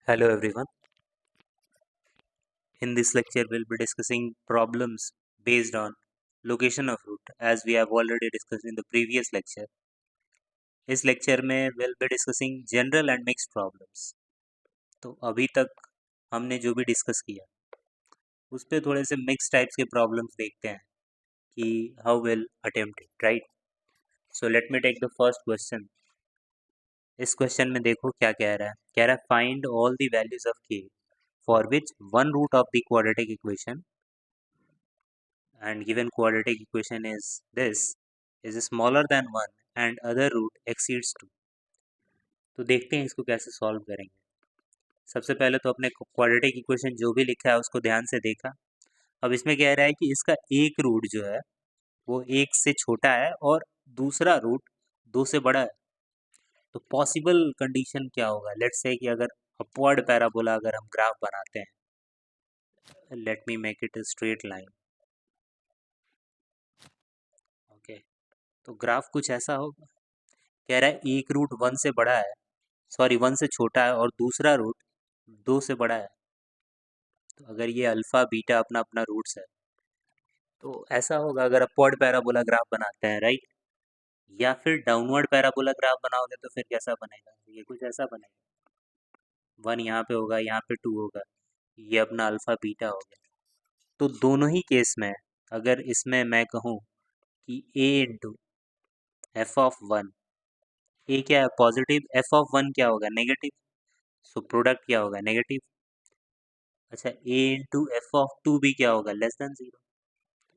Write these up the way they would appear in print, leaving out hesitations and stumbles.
Hello everyone. In this lecture, we'll be discussing problems based on location of root as we have already discussed in the previous lecture. इस lecture में we'll be discussing general and mixed problems. तो अभी तक हमने जो भी discuss किया उस पे थोड़े से मिक्स टाइप्स के प्रॉब्लम्स देखते हैं कि how will attempt it, right? So let me take the first question. इस क्वेश्चन में देखो क्या कह रहा है find all the values of k for which one root of the quadratic equation and given quadratic equation is this is smaller than 1 and other root exceeds 2. तो देखते हैं इसको कैसे सॉल्व करेंगे. सबसे पहले तो अपने क्वाड्रेटिक इक्वेशन जो भी लिखा है उसको ध्यान से देखा. अब इसमें कह रहा है कि इसका एक रूट जो है वो एक से छोटा है और दूसरा रूट दो से बड़ा है. तो पॉसिबल कंडीशन क्या होगा? लेट्स से कि अगर अपवर्ड पैराबोला अगर हम ग्राफ बनाते हैं, let me make it a straight line. Okay, तो ग्राफ कुछ ऐसा होगा. कह रहा है एक रूट वन से बड़ा है, सॉरी वन से छोटा है और दूसरा रूट दो से बड़ा है. तो अगर ये अल्फा बीटा अपना अपना रूट्स है तो ऐसा होगा अगर अपवर्ड पैराबोला ग्राफ बनाते हैं, राइट? या फिर डाउनवर्ड पैराबोला ग्राफ बनाओगे तो फिर कैसा बनेगा? ये कुछ ऐसा बनेगा. वन यहाँ पे होगा, यहाँ पे टू होगा, ये अपना अल्फा बीटा हो गया. तो दोनों ही केस में अगर इसमें मैं कहूँ कि ए इंटू एफ ऑफ वन, ए क्या है? पॉजिटिव, एफ ऑफ वन क्या होगा? नेगेटिव. सो प्रोडक्ट क्या होगा? नेगेटिव. अच्छा, a into f of two भी क्या होगा? Less than zero.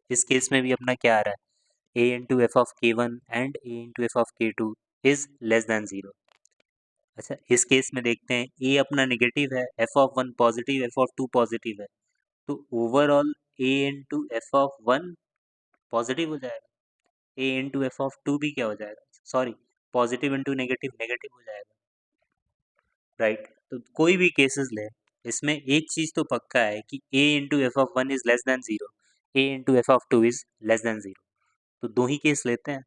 इस केस में भी अपना क्या आ रहा है? A into f of k one and a into f of k two is less than zero. अच्छा, इस केस में देखते हैं ए अपना नेगेटिव है, f of one positive, f of two positive है. तो overall a into f of one positive हो जाएगा, a into f of two भी क्या हो जाएगा? Sorry, positive into negative negative हो जाएगा, राइट? तो कोई भी केसेस ले, इसमें एक चीज़ तो पक्का है कि a into f of one is less than zero, a into f of two is less than zero. तो दो ही केस लेते हैं,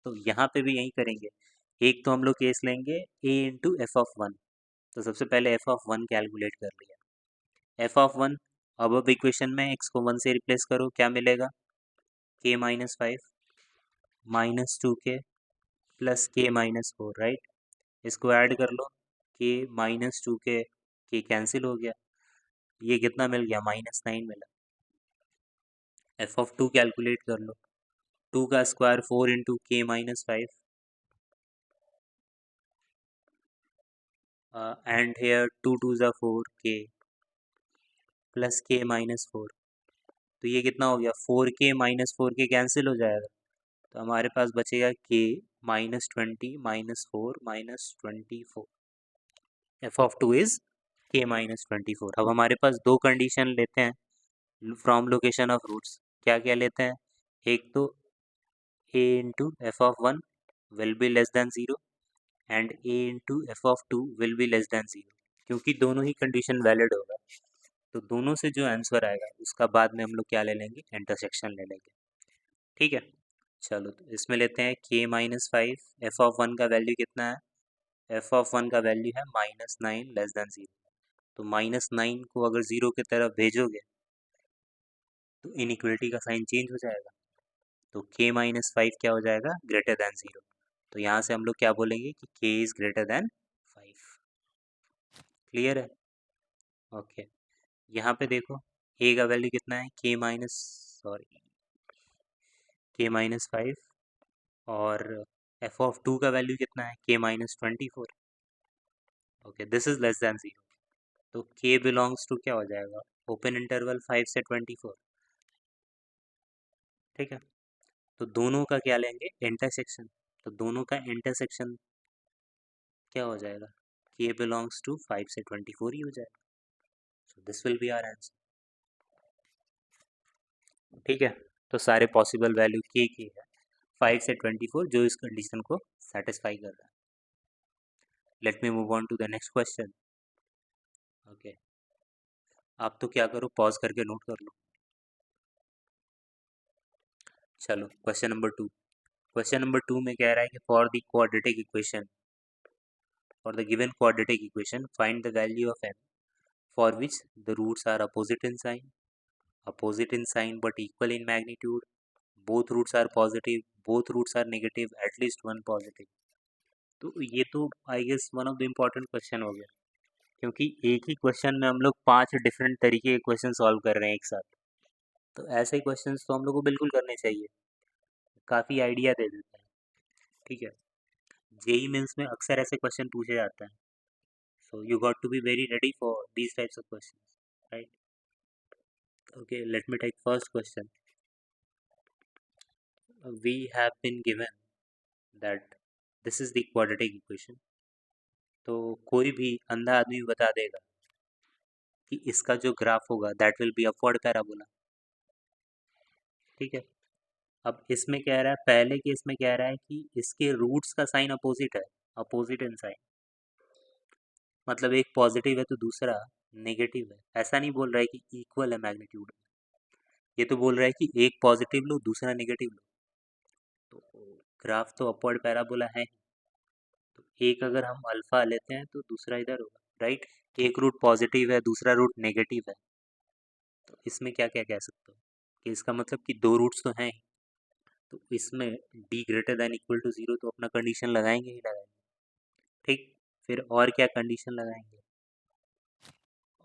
तो यहाँ पे भी यही करेंगे. एक तो हम लोग केस लेंगे a into f of one. तो सबसे पहले एफ ऑफ वन कैलकुलेट कर लिया. एफ ऑफ वन, अब इक्वेशन में x को वन से रिप्लेस करो, क्या मिलेगा? k minus five minus two के plus k minus four, right? इसको ऐड कर लो, के माइनस टू के कैंसिल हो गया, ये कितना मिल गया? माइनस नाइन मिला. एफ ऑफ टू कैलकुलेट कर लो, टू का square four into k minus five and here two two ज़ा four k plus k minus four. तो ये कितना हो गया? फोर के माइनस फोर के कैंसिल हो जाएगा, तो हमारे पास बचेगा के minus twenty minus four minus twenty four. F of two is के माइनस ट्वेंटी फोर. अब हमारे पास दो कंडीशन लेते हैं फ्रॉम लोकेशन ऑफ रूट्स. क्या क्या लेते हैं? एक तो a into f of one will be less than zero and a into f of two will be less than zero, क्योंकि दोनों ही कंडीशन वैलिड होगा. तो दोनों से जो आंसर आएगा उसका बाद में हम लोग क्या ले लेंगे? इंटरसेक्शन ले लेंगे. ठीक है, चलो तो इसमें लेते हैं k minus five. F of one का वैल्यू कितना है? एफ ऑफ वन का वैल्यू है minus nine less than zero. तो माइनस नाइन को अगर ज़ीरो की तरफ भेजोगे तो इनइक्वलिटी का साइन चेंज हो जाएगा. तो k माइनस फाइव क्या हो जाएगा? Greater than zero. तो यहाँ से हम लोग क्या बोलेंगे कि k is greater than five. Clear है? ओके, यहाँ पे देखो a का वैल्यू कितना है? k माइनस फाइव और एफ ऑफ टू का वैल्यू कितना है? k minus twenty four. Okay, this is less than zero. तो k बिलोंग्स टू क्या हो जाएगा? ओपन इंटरवल फाइव से ट्वेंटी फोर. ठीक है, तो दोनों का क्या लेंगे? इंटरसेक्शन. तो दोनों का इंटरसेक्शन क्या हो जाएगा? k बिलोंग्स टू फाइव से ट्वेंटी फोर ही हो जाएगा. So this will be our answer. ठीक है, तो सारे पॉसिबल वैल्यू k की है फाइव से ट्वेंटी फोर जो इस कंडीशन को सेटिस्फाई कर रहा है. Let me move on to the next question. Okay, आप तो क्या करो, पॉज करके नोट कर लो. चलो question number two. Question number two में कह रहा है कि for the quadratic equation for the given quadratic equation find the value of m for which the roots are opposite in sign but equal in magnitude, both roots are positive, both roots are negative, at least one positive। तो ये तो I guess one of the important question हो गया, क्योंकि एक ही question में हम लोग 5 डिफरेंट तरीके के क्वेश्चन सॉल्व कर रहे हैं एक साथ। तो ऐसे क्वेश्चंस तो हम लोग को बिल्कुल करने चाहिए, काफ़ी आइडिया दे देते हैं। ठीक है, जेई मेंस में अक्सर ऐसे क्वेश्चन पूछे जाते हैं, so you got to be very ready for these types of questions, right? Okay, let me take first question. We have been given that this is the quadratic equation, तो कोई भी अंधा आदमी बता देगा कि इसका जो ग्राफ होगा that will be upward parabola. ठीक है, अब इसमें कह रहा है, पहले केस में कह रहा है कि इसके रूट्स का साइन अपोजिट है, अपोजिट इन साइन, मतलब एक पॉजिटिव है तो दूसरा नेगेटिव है। ऐसा नहीं बोल रहा है कि इक्वल है मैग्नीट्यूड, ये तो बोल रहा है कि एक पॉजिटिव लो दूसरा नेगेटिव लो। तो ग्राफ तो अपवर्ड पैराबोला है, तो एक अगर हम अल्फा लेते हैं तो दूसरा इधर होगा, राइट? एक रूट पॉजिटिव है दूसरा रूट नेगेटिव है, तो इसमें क्या क्या कह सकते हो कि इसका मतलब कि दो रूट्स तो हैं ही, तो इसमें d greater than equal to 0 तो अपना कंडीशन लगाएंगे ही लगाएंगे। ठीक, फिर और क्या कंडीशन लगाएंगे?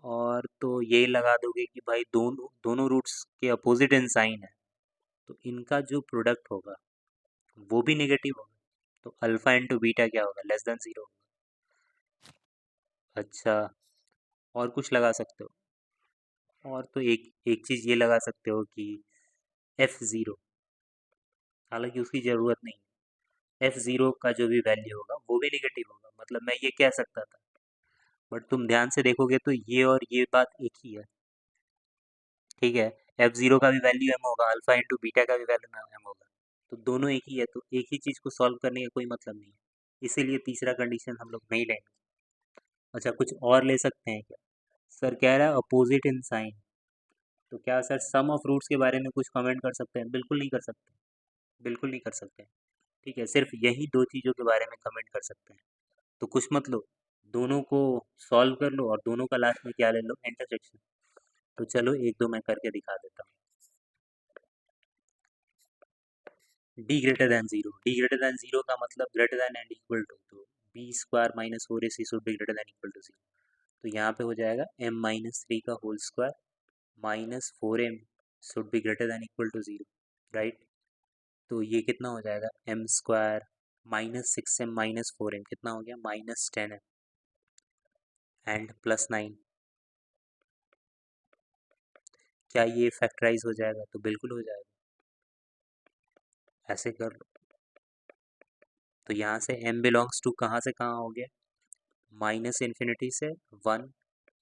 और तो ये लगा दोगे कि भाई दोनों दोनों रूट्स के अपोजिट इन साइन है, तो इनका जो प्रोडक्ट होगा वो भी नेगेटिव होगा, तो अल्फा इंटू बीटा क्या होगा? लेस देन 0 होगा। अच्छा, और कुछ लगा सकते हो? और तो एक एक चीज़ ये लगा सकते हो कि f0, हालांकि उसकी ज़रूरत नहीं है, f0 का जो भी वैल्यू होगा वो भी नेगेटिव होगा, मतलब मैं ये कह सकता था, बट तुम ध्यान से देखोगे तो ये और ये बात एक ही है। ठीक है, f0 का भी वैल्यू m होगा, अल्फा इंटू बीटा का भी वैल्यू m होगा, तो दोनों एक ही है, तो एक ही चीज़ को सॉल्व करने का कोई मतलब नहीं है, इसीलिए तीसरा कंडीशन हम लोग नहीं लेंगे। अच्छा, कुछ और ले सकते हैं क्या? सर कह रहा है अपोजिट इन साइन, तो क्या सर सम ऑफ रूट्स के बारे में कुछ कमेंट कर सकते हैं? बिल्कुल नहीं कर सकते, बिल्कुल नहीं कर सकते। ठीक है, सिर्फ यही दो चीज़ों के बारे में कमेंट कर सकते हैं, तो कुछ मत लो, दोनों को सॉल्व कर लो और दोनों का लास्ट में क्या ले लो? इंटरसेक्शन। तो चलो एक दो मैं करके दिखा देता हूँ। D greater than zero, D greater than zero का मतलब greater than and equal to, तो b square minus 4ac should be greater than equal to 0, तो यहाँ पे हो जाएगा m माइनस 3 का whole square minus 4m should be greater than equal to 0, right? तो ये कितना हो जाएगा? m square minus 6m minus 4m कितना हो गया? Minus 10m and plus 9। क्या ये फैक्टराइज हो जाएगा? तो बिल्कुल हो जाएगा, ऐसे कर लो। तो यहाँ से m बिलोंग्स टू कहाँ से कहाँ हो गया? माइनस इन्फिनिटी से 1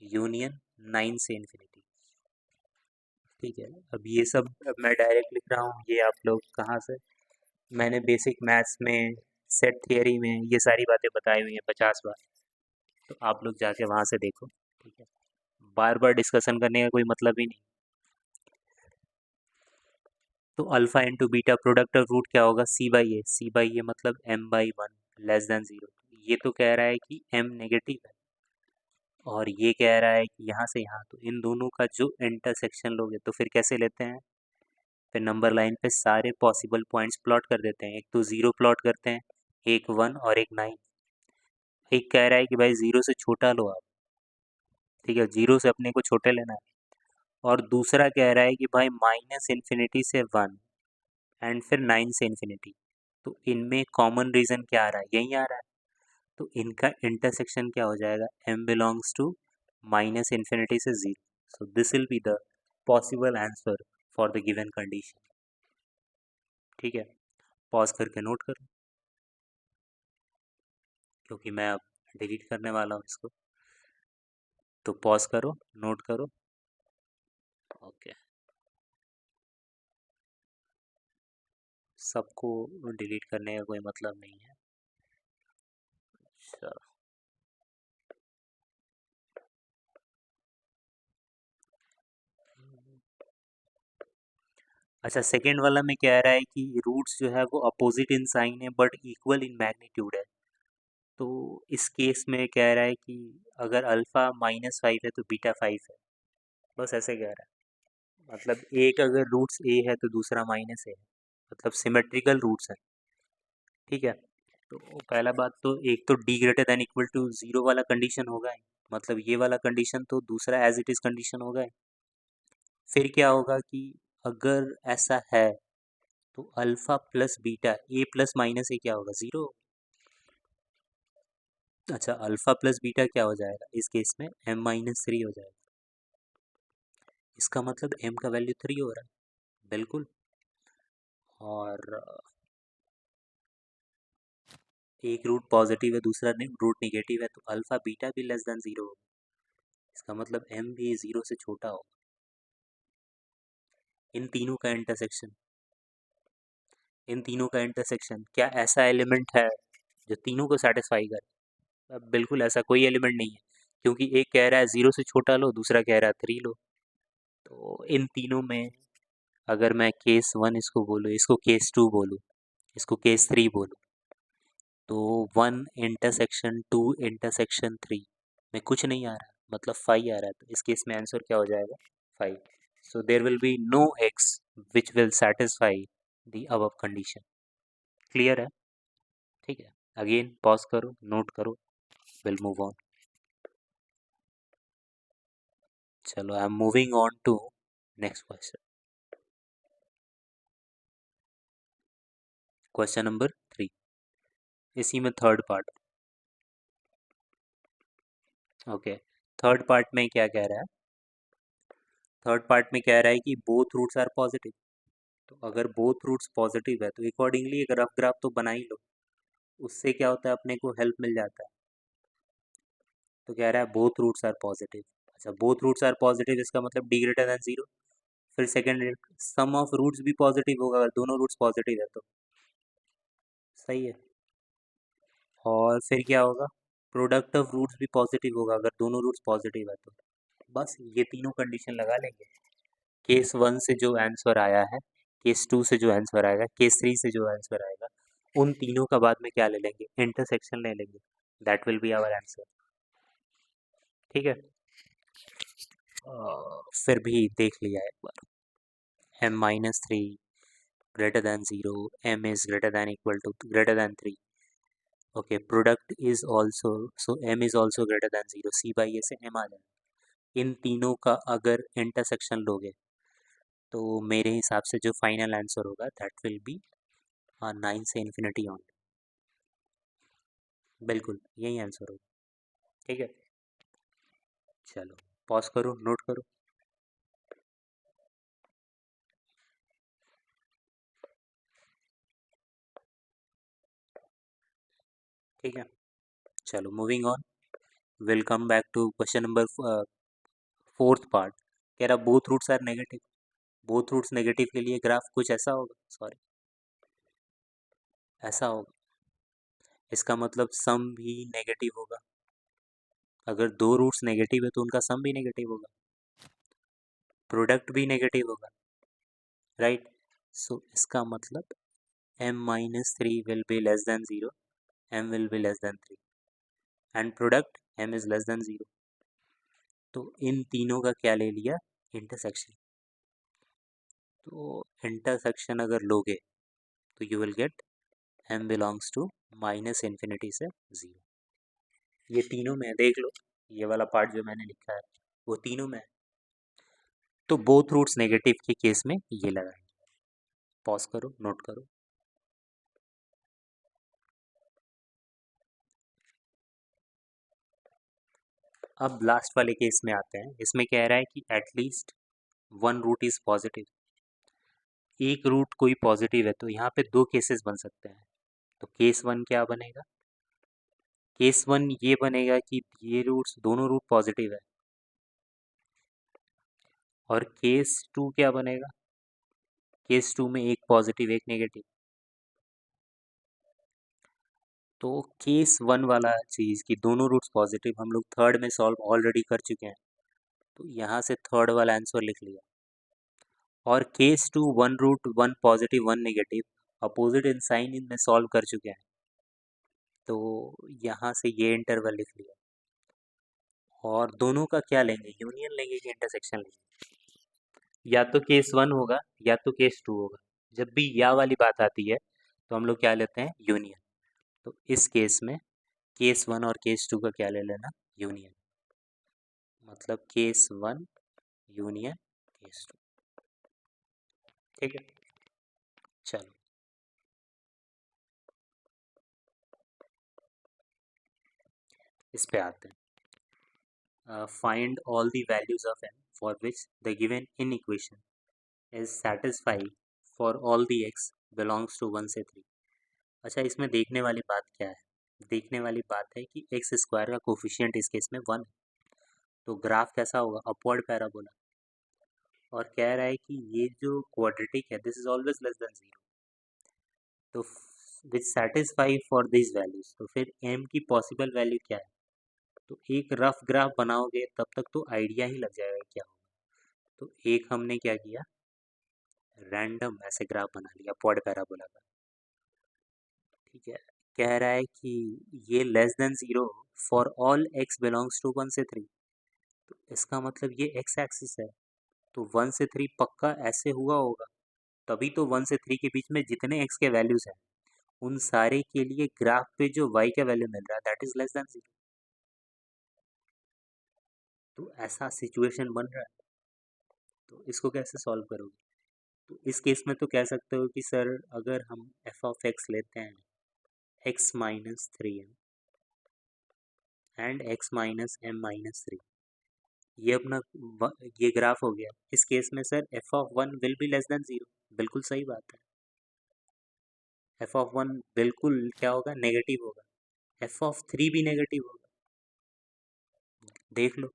यूनियन 9 से इन्फिनिटी। ठीक है, अब ये सब अब मैं डायरेक्ट लिख रहा हूँ, ये आप लोग कहाँ से, मैंने बेसिक मैथ्स में सेट थियरी में ये सारी बातें बताई हुई हैं 50 बार, तो आप लोग जाके वहाँ से देखो। ठीक है, बार बार डिस्कशन करने का कोई मतलब ही नहीं। तो alpha into beta product of root क्या होगा? सी बाई ए मतलब m/1 लेस देन 0। ये तो कह रहा है कि m नेगेटिव है, और ये कह रहा है कि यहाँ से यहाँ, तो इन दोनों का जो इंटरसेक्शन लोगे तो फिर कैसे लेते हैं? फिर नंबर लाइन पे सारे पॉसिबल पॉइंट्स प्लॉट कर देते हैं, एक तो 0 प्लॉट करते हैं, एक 1 और एक 9। एक कह रहा है कि भाई 0 से छोटा लो आप, ठीक है, 0 से अपने को छोटे लेना है, और दूसरा कह रहा है कि भाई माइनस इन्फिनिटी से 1 एंड फिर 9 से इन्फिनिटी, तो इनमें कॉमन रीजन क्या आ रहा है? यही आ रहा है, तो इनका इंटरसेक्शन क्या हो जाएगा? m belongs to minus infinity से 0, so this will be the possible answer for the given condition. ठीक है, पॉज करके नोट करो, क्योंकि मैं अब डिलीट करने वाला हूँ इसको, तो पॉज करो, नोट करो। ओके, सबको डिलीट करने का कोई मतलब नहीं है। अच्छा, अच्छा, सेकेंड वाला में कह रहा है कि रूट्स जो है वो अपोजिट इन साइन है बट इक्वल इन मैग्नीट्यूड है, तो इस केस में कह रहा है कि अगर अल्फ़ा -5 है तो बीटा 5 है, बस ऐसे कह रहा है। मतलब एक अगर रूट्स ए है तो दूसरा माइनस ए है, मतलब सिमेट्रिकल रूट्स है। ठीक है, तो पहला बात तो एक तो D greater than equal to zero वाला कंडीशन होगा ही, मतलब ये वाला कंडीशन तो दूसरा एज इट इज कंडीशन होगा ही। फिर क्या होगा कि अगर ऐसा है तो alpha plus beta a plus minus a क्या होगा, जीरो। अच्छा, अल्फा प्लस बीटा क्या हो जाएगा इस केस में, m-3 हो जाएगा। इसका मतलब m का वैल्यू 3 हो रहा है, बिल्कुल। और एक रूट पॉजिटिव है दूसरा रूट निगेटिव है, तो अल्फा बीटा भी लेस देन जीरो होगा। इसका मतलब m भी जीरो से छोटा होगा। इन तीनों का इंटरसेक्शन, इन तीनों का इंटरसेक्शन, क्या ऐसा एलिमेंट है जो तीनों को सेटिस्फाई करे? अब बिल्कुल ऐसा कोई एलिमेंट नहीं है, क्योंकि एक कह रहा है जीरो से छोटा लो, दूसरा कह रहा है 3 लो। तो इन तीनों में अगर मैं केस 1 इसको बोलूँ, इसको केस 2 बोलूँ, इसको केस 3 बोलूँ, तो 1 इंटरसेक्शन 2 इंटरसेक्शन 3 में कुछ नहीं आ रहा, मतलब 5 आ रहा है, तो इस केस में आंसर क्या हो जाएगा, 5। So there will be no x which will satisfy the above condition. Clear है? ठीक है, अगेन पॉज करो, नोट करो, विल मूव ऑन। चलो, I am moving on to next question. Question number 3, इसी में third part. Okay, third part में क्या कह रहा है? थर्ड पार्ट में कह रहा है कि बोथ रूट्स आर पॉजिटिव। तो अगर बोथ रूट्स पॉजिटिव है तो अकॉर्डिंगली एक रफ ग्राफ तो बना ही लो, उससे क्या होता है अपने को हेल्प मिल जाता है। तो कह रहा है बोथ रूट्स आर पॉजिटिव। अच्छा, बोथ रूट्स आर पॉजिटिव इसका मतलब डी ग्रेटर देन जीरो। फिर सेकंड, सम ऑफ रूट्स भी पॉजिटिव होगा, अगर दोनों रूट्स पॉजिटिव है तो सही है। और फिर क्या होगा, प्रोडक्ट ऑफ रूट्स भी पॉजिटिव होगा अगर दोनों रूट्स पॉजिटिव है तो। बस ये तीनों कंडीशन लगा लेंगे। केस 1 से जो आंसर आया है, केस 2 से जो आंसर आएगा, केस 3 से जो आंसर आएगा, उन तीनों का बाद में क्या ले लेंगे, इंटरसेक्शन ले लेंगे। That will be our answer. ठीक है, फिर भी देख लिया एक बार। m-3 greater than 0, m is greater than equal to greater than 3. Okay, product is also, so m is also greater than 0, c by a से m आ जाएगा। इन तीनों का अगर इंटरसेक्शन लोगे तो मेरे हिसाब से जो फाइनल आंसर होगा दैट विल बी 9 से इन्फिनिटी ऑन। बिल्कुल यही आंसर होगा। ठीक है, चलो पॉज करो, नोट करो। ठीक है, चलो moving on, will come back to question number fourth part. कह रहा both roots are negative. Both roots negative के लिए ग्राफ कुछ ऐसा होगा, सॉरी ऐसा होगा। इसका मतलब सम भी नेगेटिव होगा। अगर दो रूट्स नेगेटिव है तो उनका सम भी नेगेटिव होगा, प्रोडक्ट भी नेगेटिव होगा, राइट। सो इसका मतलब m-3 will be less than 0, m will be less than 3, and product m is less than 0। तो इन तीनों का क्या ले लिया, इंटरसेक्शन। तो इंटरसेक्शन अगर लोगे तो you will get m belongs to minus infinity से 0। ये तीनों में है, देख लो ये वाला पार्ट जो मैंने लिखा है वो तीनों में है। तो बोथ रूट्स नेगेटिव के केस में ये लगाएंगे। पॉज करो, नोट करो। अब लास्ट वाले केस में आते हैं। इसमें कह रहा है कि at least one root is positive. एक रूट कोई पॉजिटिव है तो यहाँ पे दो केसेस बन सकते हैं। तो केस 1 क्या बनेगा, केस 1 ये बनेगा कि ये रूट्स दोनों रूट पॉजिटिव है। और केस 2 क्या बनेगा, केस 2 में एक पॉजिटिव एक नेगेटिव। तो केस 1 वाला चीज़ कि दोनों रूट्स पॉजिटिव हम लोग थर्ड में सॉल्व ऑलरेडी कर चुके हैं, तो यहाँ से थर्ड वाला आंसर लिख लिया। और case 2 one root one positive one negative, opposite in sign इनमें सॉल्व कर चुके हैं, तो यहाँ से ये इंटरवल लिख लिया, और दोनों का क्या लेंगे, यूनियन लेंगे कि इंटरसेक्शन लेंगे? या तो केस 1 होगा या तो केस 2 होगा। जब भी या वाली बात आती है तो हम लोग क्या लेते हैं, यूनियन। तो इस केस में केस 1 और केस 2 का क्या ले लेना, यूनियन। मतलब केस 1 यूनियन केस 2। ठीक है, चलो इस पे आते हैं। Find all the values of n for which the given in equation is satisfy for all the x belongs to 1 से 3। अच्छा, इसमें देखने वाली बात क्या है, देखने वाली बात है कि एक्स स्क्वायर का कोफिशियंट इस केस में 1 है। तो ग्राफ कैसा होगा, अपवर्ड पैराबोला। और कह रहा है कि ये जो क्वाड्रेटिक है this is always less than 0। तो विच सेटिस्फाई फॉर दिस वैल्यूज, तो फिर m की पॉसिबल वैल्यू क्या है। तो एक रफ ग्राफ बनाओगे तब तक तो आइडिया ही लग जाएगा क्या होगा। तो एक हमने क्या किया, रैंडम ऐसे ग्राफ बना लिया अपवर्ड पैराबोला का। ठीक है, कह रहा है कि ये less than 0 for all x belongs to 1 से 3। तो इसका मतलब ये x एक्सिस है, तो 1 से 3 पक्का ऐसे हुआ होगा। तभी तो 1 से 3 के बीच में जितने x के वैल्यूज हैं उन सारे के लिए ग्राफ पे जो y का वैल्यू मिल रहा है दैट इज लेस देन 0। तो ऐसा सिचुएशन बन रहा है, तो इसको कैसे सॉल्व करोगे। तो इस केस में तो कह सकते हो कि सर अगर हम f ऑफ x लेते हैं x minus 3m and x minus m minus 3, ये अपना ये ग्राफ हो गया। इस केस में sir f of 1 will be less than 0, बिल्कुल सही बात है। f ऑफ 1 बिल्कुल क्या होगा, नेगेटिव होगा। f ऑफ 3 भी नेगेटिव होगा। देख लो,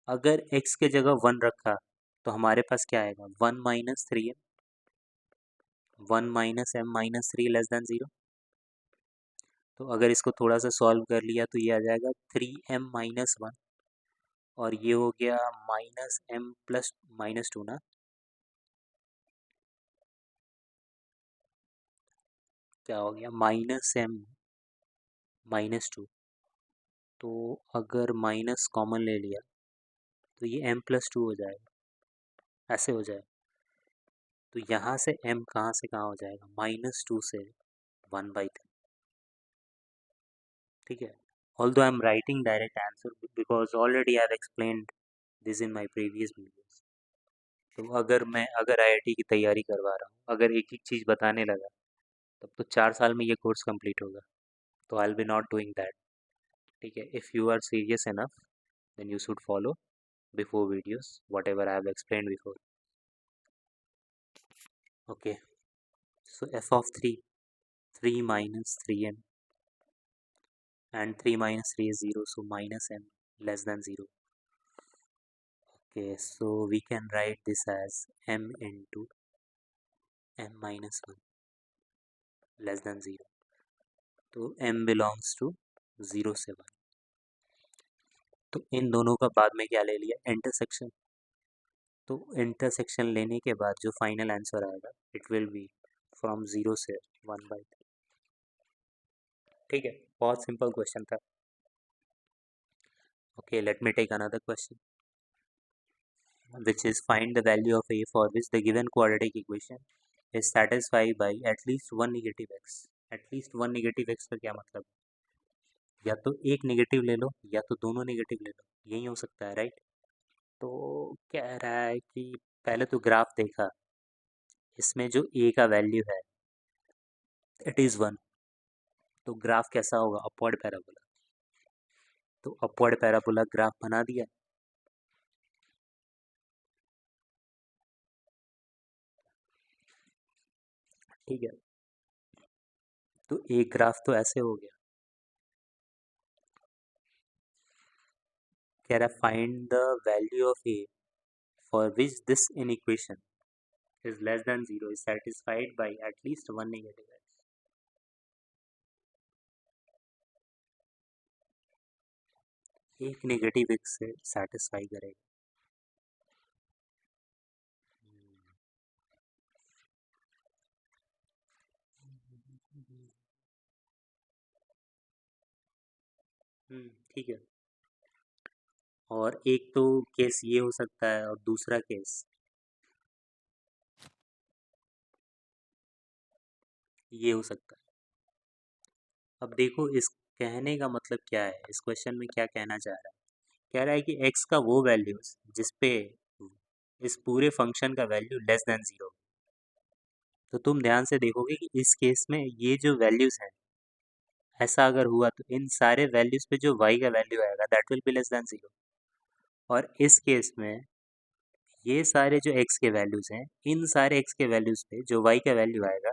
अगर x के जगह 1 रखा तो हमारे पास क्या आएगा, 1 minus 3m, 1 minus m minus 3 less than 0। तो अगर इसको थोड़ा सा सॉल्व कर लिया तो ये आ जाएगा 3m माइनस 1, और ये हो गया माइनस m प्लस माइनस 2 ना, क्या हो गया माइनस m माइनस 2। तो अगर माइनस कॉमन ले लिया तो ये m प्लस 2 हो जाएगा, ऐसे हो जाएगा। तो यहाँ से m कहाँ से कहाँ हो जाएगा, -2 से 1/3। ठीक है, although I am writing direct answer because already I have explained this in my previous videos। तो अगर IIT की तैयारी करवा रहा हूँ, अगर एक एक चीज़ बताने लगा तब तो 4 साल में ये कोर्स कंप्लीट होगा। तो I will be not doing that. ठीक है, if you are serious enough then you should follow before videos whatever I have explain before. Okay, so f of 3, 3 minus 3m, and 3 minus 3 is 0, so minus m less than 0. Okay, so we can write this as m into m minus 1 less than 0. तो m belongs to 0 से 1। तो इन दोनों का बाद में क्या ले लिया, इंटरसेक्शन। तो इंटरसेक्शन लेने के बाद जो फाइनल आंसर आएगा इट विल बी फ्रॉम 0 से 1/3। ठीक है, बहुत सिंपल क्वेश्चन था। Okay, let me take another question which is find the value of a for which the given quadratic equation is satisfied by at least one negative x। at least one negative x का क्या मतलब है? या तो एक negative ले लो या तो दोनों नेगेटिव ले लो, यही हो सकता है राइट। तो कह रहा है कि पहले तो ग्राफ देखा, इसमें जो a का वैल्यू है इट इज़ 1। तो ग्राफ कैसा होगा, अपवर्ड पैराबोला। तो अपवर्ड पैराबोला ग्राफ बना दिया। ठीक है, तो एक ग्राफ तो ऐसे हो गया। कह रहा है find the value of a for which this inequation is less than 0 is satisfied by at least one negative x। एक नेगेटिव x से सेटिस्फाई करेगा। ठीक है। और एक तो केस ये हो सकता है और दूसरा केस ये हो सकता है। अब देखो इस कहने का मतलब क्या है, इस क्वेश्चन में क्या कहना चाह रहा है। कह रहा है कि x का वो वैल्यूज जिस पे इस पूरे फंक्शन का वैल्यू लेस देन जीरो। तो तुम ध्यान से देखोगे कि इस केस में ये जो वैल्यूज हैं, ऐसा अगर हुआ तो इन सारे वैल्यूज पे जो y का वैल्यू आएगा that will be less than zero. और इस केस में ये सारे जो x के वैल्यूज हैं, इन सारे x के वैल्यूज पे जो y का वैल्यू आएगा,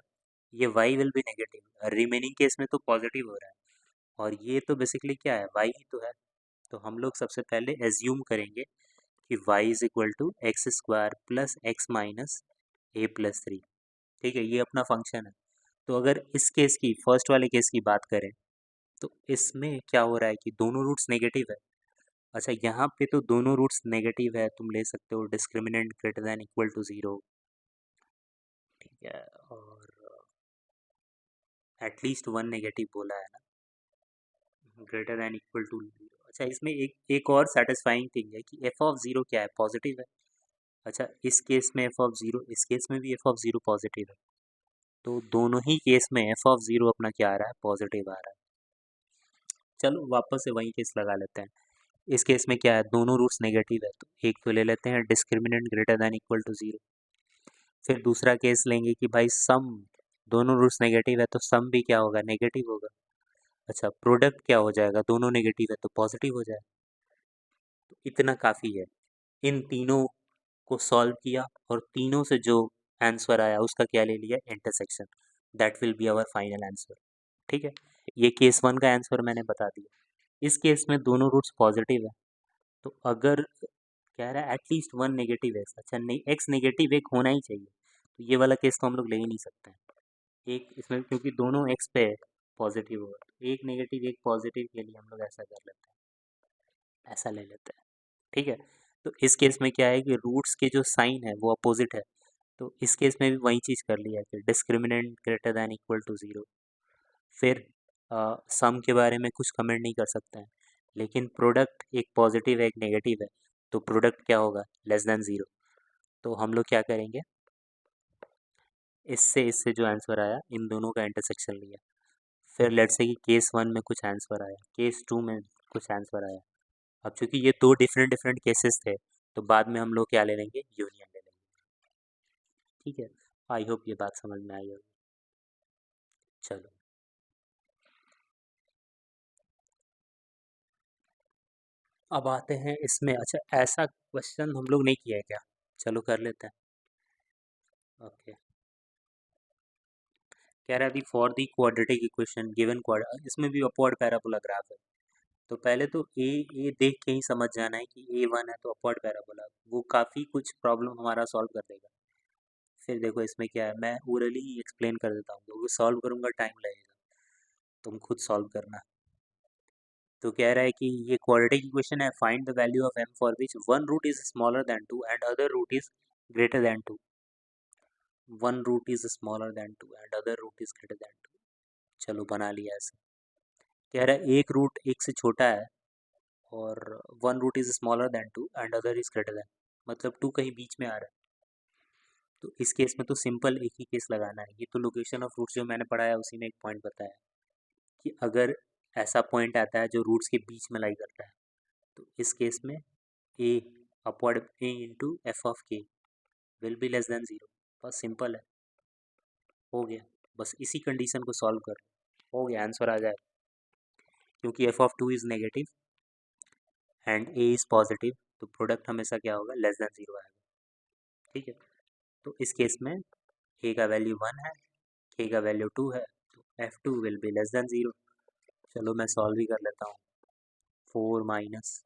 ये y will be negative. Remaining case में तो पॉजिटिव हो रहा है। और ये तो बेसिकली क्या है, y ही तो है। तो हम लोग सबसे पहले एज्यूम करेंगे कि y is equal to x square plus x minus a plus three. ठीक है, ये अपना फंक्शन है। तो अगर इस केस की, फर्स्ट वाले केस की बात करें, तो इसमें क्या हो रहा है कि दोनों रूट्स नेगेटिव है। अच्छा, यहाँ पे तो दोनों रूट्स नेगेटिव है, तुम ले सकते हो discriminant greater than equal to zero. ठीक है, और एटलीस्ट वन नेगेटिव बोला है ना, greater than equal to zero. अच्छा, इसमें एक और सेटिस्फाइंग थिंग है कि एफ ऑफ ज़ीरो क्या है, पॉजिटिव है। अच्छा, इस केस में एफ ऑफ ज़ीरो, इस केस में भी एफ ऑफ ज़ीरो पॉजिटिव है। तो दोनों ही केस में एफ ऑफ ज़ीरो अपना क्या आ रहा है, पॉजिटिव आ रहा है। चलो वापस से वही केस लगा लेते हैं। इस केस में क्या है, दोनों रूट्स नेगेटिव है, तो एक तो ले लेते हैं discriminant greater than equal to zero. फिर दूसरा केस लेंगे कि भाई सम, दोनों रूट्स नेगेटिव है तो सम भी क्या होगा, नेगेटिव होगा। अच्छा, प्रोडक्ट क्या हो जाएगा, दोनों नेगेटिव है तो पॉजिटिव हो जाएगा। तो इतना काफ़ी है। इन तीनों को सॉल्व किया और तीनों से जो आंसर आया उसका क्या ले लिया, intersection. That will be our final answer. ठीक है, ये केस वन का आंसर मैंने बता दिया। इस केस में दोनों रूट्स पॉजिटिव है, तो अगर कह रहा है एटलीस्ट वन नेगेटिव एक्स, अच्छा नहीं, एक्स नेगेटिव एक होना ही चाहिए, तो ये वाला केस तो हम लोग ले ही नहीं सकते हैं। एक इसमें क्योंकि दोनों एक्स पे पॉजिटिव होगा, तो एक नेगेटिव एक पॉजिटिव के लिए हम लोग ऐसा कर लेते हैं, ऐसा ले लेते हैं। ठीक है, तो इस केस में क्या है कि रूट्स के जो साइन है वो अपोजिट है। तो इस केस में भी वही चीज़ कर लिया कि discriminant greater than equal to zero. फिर सम के बारे में कुछ कमेंट नहीं कर सकते हैं, लेकिन प्रोडक्ट एक पॉजिटिव है एक नेगेटिव है, तो प्रोडक्ट क्या होगा, लेस देन ज़ीरो। तो हम लोग क्या करेंगे, इससे इससे जो आंसर आया इन दोनों का इंटरसेक्शन लिया। फिर लेट्स से कि केस वन में कुछ आंसर आया, केस टू में कुछ आंसर आया। अब चूंकि ये दो डिफरेंट डिफरेंट केसेस थे, तो बाद में हम लोग क्या ले लेंगे, यूनियन ले लेंगे। ठीक है, आई होप ये बात समझ में आई होगी। चलो, अब आते हैं इसमें। अच्छा, ऐसा क्वेश्चन हम लोग नहीं किया है क्या, चलो कर लेते हैं। ओके, कह रहा है the for the quadratic equation given quad, इसमें भी अपवर्ड पैराबोला ग्राफ है। तो पहले तो ए देख के ही समझ जाना है कि ए वन है तो अपवर्ड पैराबोला, वो काफ़ी कुछ प्रॉब्लम हमारा सॉल्व कर देगा। फिर देखो इसमें क्या है, मैं ओरली ही एक्सप्लेन कर देता हूँ, क्योंकि सॉल्व करूँगा टाइम लगेगा, तुम खुद सॉल्व करना। तो कह रहा है कि ये क्वाड्रेटिक इक्वेशन है, find the value of m for which one root is smaller than two and other root is greater than two. One root is smaller than two and other root is greater than two. चलो बना लिया ऐसे। कह रहा है एक root एक से छोटा है और one root is smaller than two and other is greater than, मतलब टू कहीं बीच में आ रहा है। तो इस केस में तो सिंपल एक ही केस लगाना है, ये तो लोकेशन ऑफ रूट्स जो मैंने पढ़ाया उसी में एक पॉइंट बताया कि अगर ऐसा पॉइंट आता है जो रूट्स के बीच में लाई करता है, तो इस केस में a upward a into f of k will be less than zero. बस सिंपल है, हो गया। बस इसी कंडीशन को सॉल्व कर, हो गया, आंसर आ जाए। क्योंकि F of two is negative and A is positive, तो प्रोडक्ट हमेशा क्या होगा, लेस देन ज़ीरो आएगा। ठीक है, तो इस केस में ए का वैल्यू वन है, के का वैल्यू टू है, तो F two will be less than zero. चलो मैं सॉल्व ही कर लेता हूँ। Four minus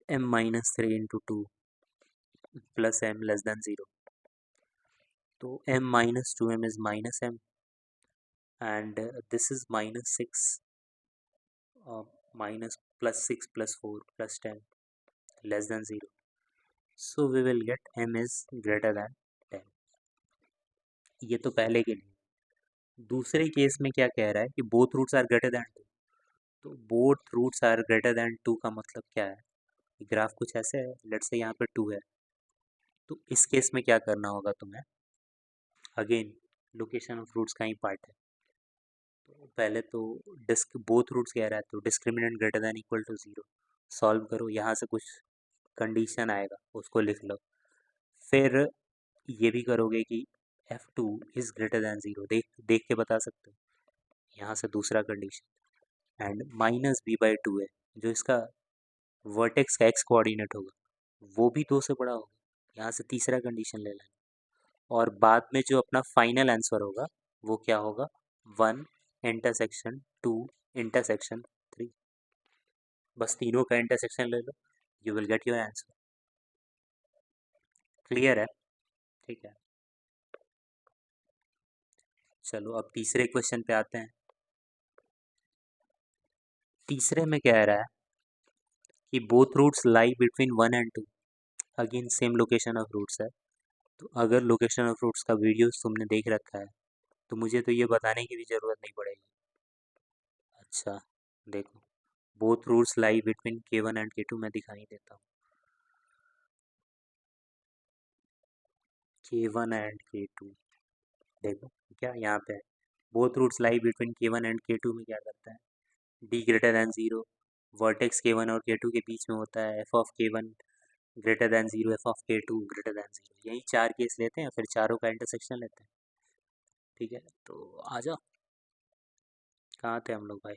M minus three into two plus M less than zero. तो m minus 2m is minus m and this is minus 6, minus plus 6 plus 4 plus 10 less than 0. So we will get m is greater than 10. ये तो पहले के लिए। दूसरे case में क्या कह रहा है कि both roots are greater than two, तो both roots are greater than 2 का मतलब क्या है? ग्राफ कुछ ऐसे है, लेट्स से यहाँ पे 2 है, तो इस केस में क्या करना होगा तुम्हें? अगेन लोकेशन ऑफ रूट्स का ही पार्ट है। तो पहले तो डिस्क बोथ रूट्स कह रहा है, तो discriminant greater than equal to 0 solve करो, यहाँ से कुछ कंडीशन आएगा उसको लिख लो। फिर ये भी करोगे कि F2 इज़ ग्रेटर देन 0, देख देख के बता सकते हो, यहाँ से दूसरा कंडीशन। एंड माइनस b/2 है, जो इसका वर्टेक्स का एक्स कोऑर्डिनेट होगा वो भी 2 से बड़ा होगा, यहाँ से तीसरा कंडीशन ले लेना। और बाद में जो अपना फाइनल आंसर होगा वो क्या होगा? 1 इंटरसेक्शन 2 इंटरसेक्शन 3, बस तीनों का इंटरसेक्शन ले लो, you will get your answer. Clear है? ठीक है, चलो अब तीसरे क्वेश्चन पे आते हैं। तीसरे में कह रहा है कि both roots lie between 1 and 2, again same location of roots है। तो अगर लोकेशन ऑफ रूट्स का वीडियोस तुमने देख रखा है तो मुझे तो ये बताने की भी ज़रूरत नहीं पड़ेगी। अच्छा देखो, both roots lie between K1 and K2, मैं दिखाई देता हूँ। K1 एंड K2, देखो क्या यहाँ पे है, both roots lie between K1 and K2 में क्या करता है? D greater then 0, vertex K1 और K2 के बीच में होता है, F of K1 greater than 0, F of K2 greater than 0, यही चार केस लेते हैं, फिर चारों का इंटरसेक्शन लेते हैं। ठीक है, तो आ जाओ, कहाँ थे हम लोग भाई?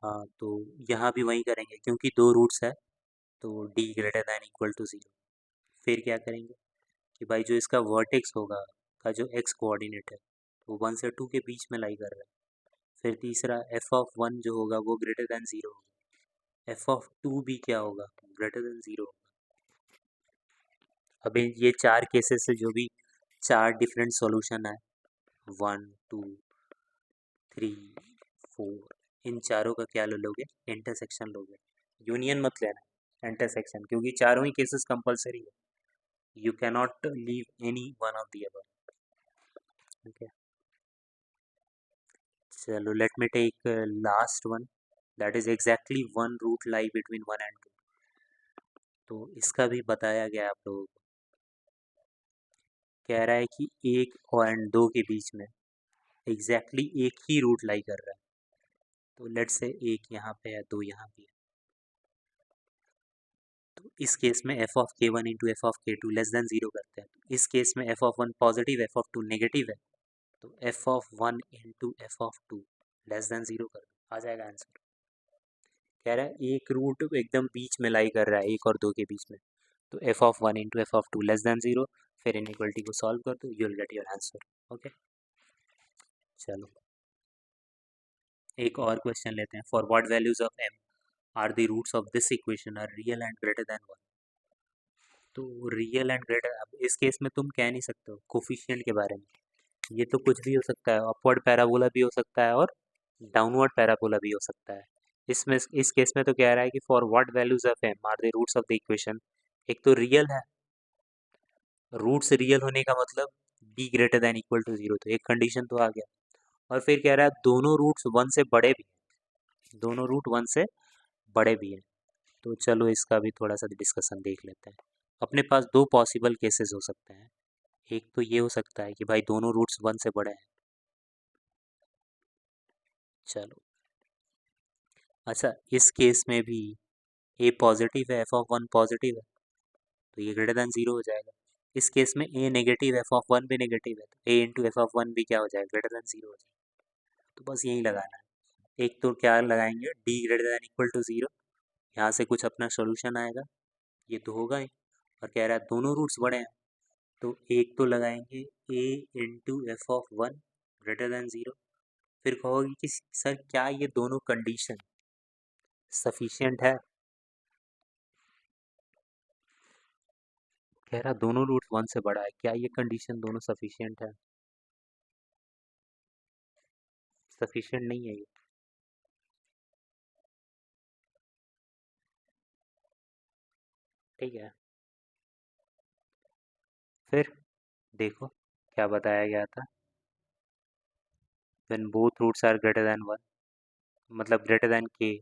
हाँ, तो यहाँ भी वही करेंगे क्योंकि दो रूट्स है, तो D greater than equal to 0। फिर क्या करेंगे कि भाई जो इसका वर्टेक्स होगा का जो एक्स कोऑर्डिनेट है वो 1 से 2 के बीच में लाई कर रहा है। फिर तीसरा F(1) जो होगा वो ग्रेटर देन 0 होगा, F(2) भी क्या होगा? ग्रेटर देन 0 होगा। अभी ये चार केसेस से जो भी चार डिफरेंट सॉल्यूशन है, 1 2 3 4, इन चारों का क्या ले लोगे? इंटरसेक्शन लोगे, यूनियन मत लेना, इंटरसेक्शन, क्योंकि चारों ही केसेस कंपलसरी है, you cannot leave any one of the above. ठीक है, चलो let me take last one, that is exactly one root lie between 1 and 2। तो इसका भी बताया गया आप लोगों को, कह रहा है कि 1 और 2 के बीच में एग्जैक्टली एक ही रूट लाई कर रहा है। तो लेट से एक यहाँ पे है, 2 यहाँ पे है, तो इस केस में F(k1) into F(k2) less than 0 करते हैं। तो इस केस में F(1) पॉजिटिव, F(2) नेगेटिव है, तो F(1) into F(2) less than 0 कर दो, आ जाएगा आंसर। कह रहा है एक रूट एकदम बीच में लाई कर रहा है 1 और 2 के बीच में, तो F(1) into F(2) less than 0, फिर इनइक्वलिटी को सॉल्व कर दो, you will get your answer. Okay, चलो एक और क्वेश्चन लेते हैं। For what values of m are the roots of this equation are real and greater than 1। तो रियल एंड ग्रेटर, अब इस केस में तुम कह नहीं सकते हो कोफिशिएंट के बारे में, ये तो कुछ भी हो सकता है, अपवर्ड पैराबोला भी हो सकता है और डाउनवर्ड पैराबोला भी हो सकता है। इसमें इस केस में तो कह रहा है कि for what values of m are the roots of the equation, एक तो रियल है, रूट्स रियल होने का मतलब b greater than equal to 0, तो एक कंडीशन तो आ गया। और फिर कह रहा है दोनों रूट्स 1 से बड़े भी हैं, दोनों रूट 1 से बड़े भी हैं। तो चलो इसका भी थोड़ा सा डिस्कशन देख लेते हैं। अपने पास दो पॉसिबल केसेस हो सकते हैं, एक तो ये हो सकता है कि भाई दोनों रूट्स 1 से बड़े हैं। चलो अच्छा, इस केस में भी a पॉजिटिव है, F(1) पॉजिटिव है, तो ये ग्रेटर देन 0 हो जाएगा। इस केस में a नेगेटिव है, F(1) भी नेगेटिव है, तो a इंटू F(1) भी क्या हो जाएगा? ग्रेटर देन 0 हो जाएगा। तो बस यही लगाना है। एक तो क्या लगाएंगे? d greater than equal to 0, यहाँ से कुछ अपना सोल्यूशन आएगा, ये तो होगा ही। और कह रहा है दोनों रूट्स बड़े हैं, तो एक तो लगाएंगे a into F(1) greater than 0। फिर कहोगे कि सर क्या ये दोनों कंडीशन सफिशिएंट है? कह रहा दोनों रूट 1 से बड़ा है, क्या ये कंडीशन दोनों सफिशिएंट है? सफिशिएंट नहीं है ये। ठीक है, फिर देखो क्या बताया गया था। When both roots are greater than 1, मतलब ग्रेटर देन k।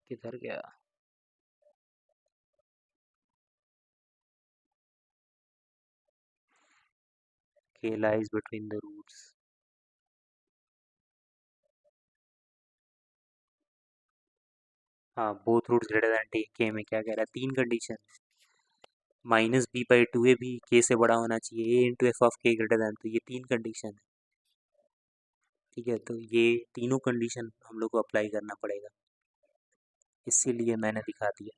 किधर गया? k lies between the roots। हाँ, बोथ रूट्स ग्रेटर देन टी के में क्या कह रहा है? तीन condition. Minus B by two a भी के से बड़ा होना चाहिए, a into f of k greater than, तो ये तीन कंडीशन है। ठीक है, तो ये तीनों कंडीशन हम लोग को अप्लाई करना पड़ेगा, इसीलिए मैंने दिखा दिया।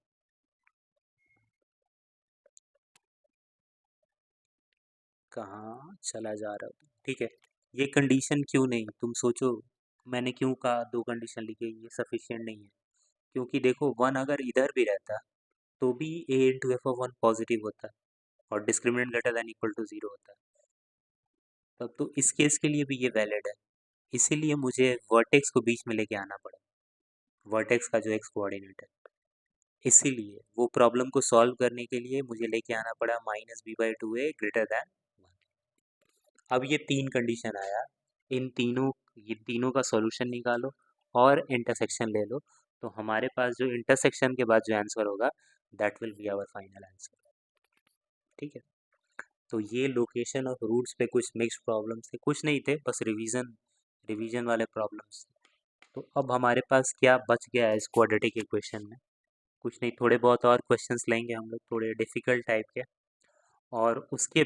कहाँ चला जा रहा हो? ठीक है, ये कंडीशन क्यों नहीं, तुम सोचो। मैंने क्यों कहा दो कंडीशन लिखे, ये सफिशिएंट नहीं है। क्योंकि देखो, वन अगर इधर भी रहता तो भी a into f of one positive होता और discriminant greater than equal to zero होता। तब तो इस केस के लिए भी ये वैलिड है। इसीलिए मुझे वर्टेक्स को बीच में लेके आना पड़ा, वर्टेक्स का जो एक्स कोऑर्डिनेट है। इसीलिए वो प्रॉब्लम को सॉल्व करने के लिए मुझे लेके आना पड़ा minus B by two A greater than 1। अब ये तीन कंडीशन आया, इन तीनों, ये तीनों का सॉल्यूशन निकालो और इंटरसेक्शन ले लो, तो हमारे पास जो इंटरसेक्शन के बाद जो आंसर होगा, that will be our final answer. ठीक है, तो ये लोकेशन ऑफ रूट्स पे कुछ मिक्स्ड प्रॉब्लम्स थे, कुछ नहीं थे, बस रिवीजन रिवीजन वाले प्रॉब्लम्स। तो अब हमारे पास क्या बच गया है इस क्वाड्रेटिक इक्वेशन में? कुछ नहीं, थोड़े बहुत और क्वेश्चंस लेंगे हम लोग, थोड़े डिफ़िकल्ट टाइप के, और उसके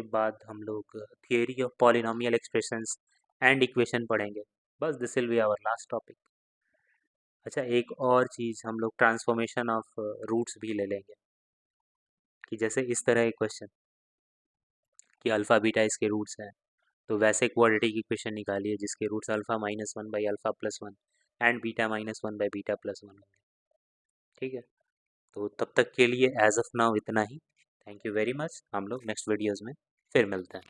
बाद हम लोग theory of polynomial expressions and equation पढ़ेंगे। बस this will be our last topic. अच्छा, एक और चीज़, हम लोग ट्रांसफॉर्मेशन ऑफ रूट्स भी ले लेंगे, कि जैसे इस तरह एक क्वेश्चन कि अल्फ़ा बीटा इसके रूट्स हैं, तो वैसे क्वाड्रेटिक इक्वेशन निकालिए जिसके रूट्स alpha minus one by alpha plus one and beta minus one by beta plus one होंगे। ठीक है, तो तब तक के लिए एज ऑफ नाउ इतना ही। थैंक यू वेरी मच, हम लोग नेक्स्ट वीडियोज़ में फिर मिलते हैं।